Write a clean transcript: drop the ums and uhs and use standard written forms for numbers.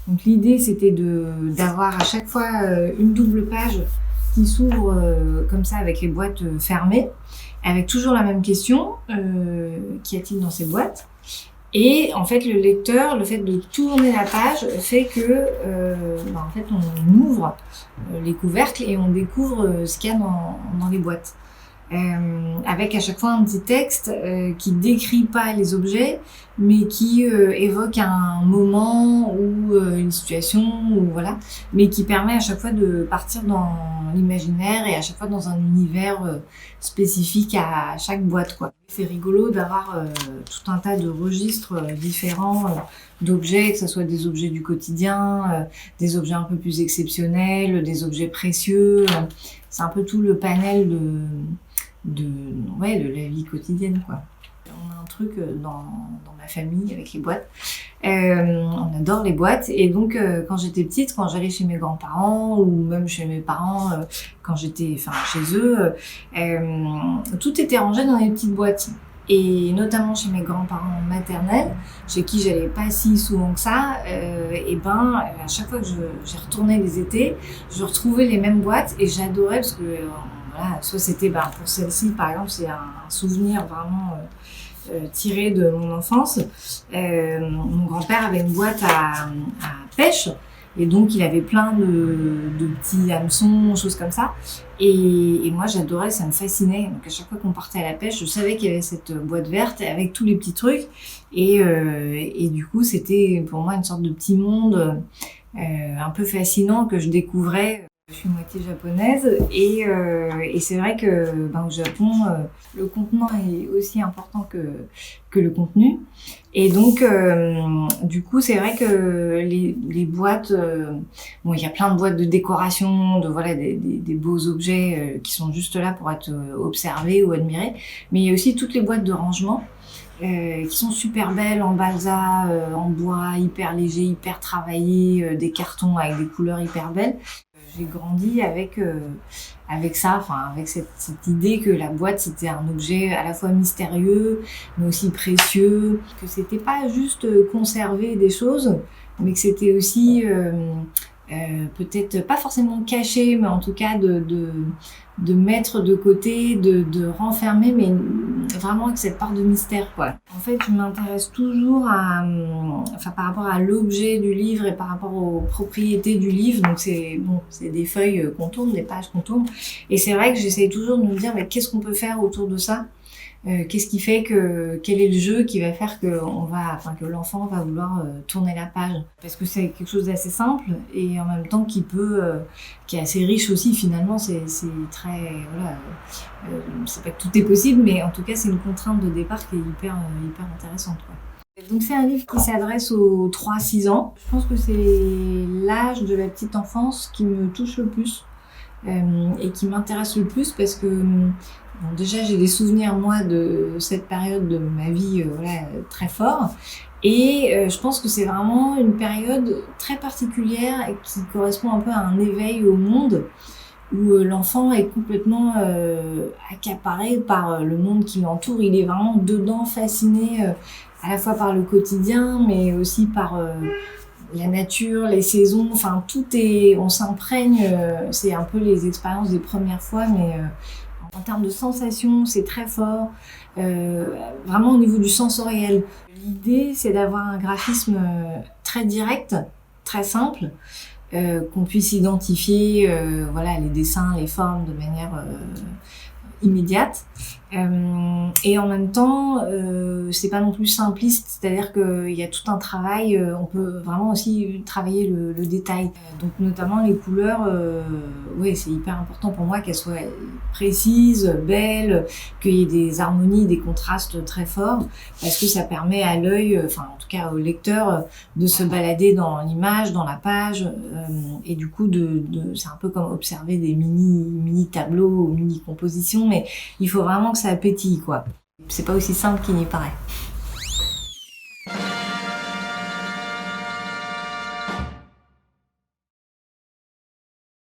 Donc l'idée c'était d'avoir à chaque fois une double page qui s'ouvre comme ça avec les boîtes fermées, avec toujours la même question, qu'y a-t-il dans ces boîtes? Et en fait, le lecteur, le fait de tourner la page fait que, en fait, on ouvre les couvercles et on découvre ce qu'il y a dans les boîtes. Avec à chaque fois un petit texte qui décrit pas les objets, mais qui évoque un moment ou une situation, ou voilà, mais qui permet à chaque fois de partir dans l'imaginaire et à chaque fois dans un univers spécifique à chaque boîte, quoi. C'est rigolo d'avoir tout un tas de registres différents d'objets, que ce soit des objets du quotidien, des objets un peu plus exceptionnels, des objets précieux. C'est un peu tout le panel de la vie quotidienne, quoi. On a un truc dans ma famille avec les boîtes. On adore les boîtes et donc quand j'étais petite, quand j'allais chez mes grands-parents ou même chez mes parents, quand j'étais chez eux, tout était rangé dans des petites boîtes. Et notamment chez mes grands-parents maternels, chez qui j'allais pas si souvent que ça, à chaque fois que j'y retournais les étés, je retrouvais les mêmes boîtes et j'adorais parce que voilà, soit c'était pour celle-ci par exemple, c'est un souvenir vraiment tiré de mon enfance. Mon grand-père avait une boîte à pêche et donc il avait plein de petits hameçons, choses comme ça. Et moi j'adorais, ça me fascinait. Donc à chaque fois qu'on partait à la pêche, je savais qu'il y avait cette boîte verte avec tous les petits trucs. Et du coup c'était pour moi une sorte de petit monde un peu fascinant que je découvrais. Je suis moitié japonaise et c'est vrai que au Japon, le contenant est aussi important que le contenu. Et donc, du coup, c'est vrai que les boîtes, il y a plein de boîtes de décoration, des beaux objets qui sont juste là pour être observés ou admirés. Mais il y a aussi toutes les boîtes de rangement qui sont super belles en balsa, en bois, hyper léger, hyper travaillé, des cartons avec des couleurs hyper belles. J'ai grandi avec ça, avec cette idée que la boîte c'était un objet à la fois mystérieux, mais aussi précieux, que c'était pas juste conserver des choses, mais que c'était aussi peut-être pas forcément caché, mais en tout cas de mettre de côté, de renfermer, mais vraiment avec cette part de mystère, quoi. En fait, je m'intéresse toujours par rapport à l'objet du livre et par rapport aux propriétés du livre. Donc c'est des feuilles qu'on tourne, des pages qu'on tourne. Et c'est vrai que j'essaie toujours de me dire, mais qu'est-ce qu'on peut faire autour de ça? Qu'est-ce qui fait quel est le jeu qui va faire que l'enfant va vouloir tourner la page? Parce que c'est quelque chose d'assez simple et en même temps qui est assez riche aussi finalement. C'est très, c'est pas que tout est possible, mais en tout cas c'est une contrainte de départ qui est hyper intéressante, quoi. Donc c'est un livre qui s'adresse aux 3-6 ans. Je pense que c'est l'âge de la petite enfance qui me touche le plus et qui m'intéresse le plus parce que déjà j'ai des souvenirs moi de cette période de ma vie très forts et je pense que c'est vraiment une période très particulière et qui correspond un peu à un éveil au monde où l'enfant est complètement accaparé par le monde qui l'entoure. Il est vraiment dedans, fasciné à la fois par le quotidien mais aussi par la nature, les saisons, on s'imprègne, c'est un peu les expériences des premières fois, mais en termes de sensations, c'est très fort, vraiment au niveau du sensoriel. L'idée, c'est d'avoir un graphisme très direct, très simple, qu'on puisse identifier les dessins, les formes de manière immédiate. Et en même temps, c'est pas non plus simpliste, c'est-à-dire qu'il y a tout un travail, on peut vraiment aussi travailler le détail. Donc notamment les couleurs, c'est hyper important pour moi qu'elles soient précises, belles, qu'il y ait des harmonies, des contrastes très forts, parce que ça permet à l'œil, en tout cas au lecteur, de se balader dans l'image, dans la page, et du coup c'est un peu comme observer des mini tableaux, mini compositions, mais il faut vraiment que ça pétille, quoi. C'est pas aussi simple qu'il n'y paraît.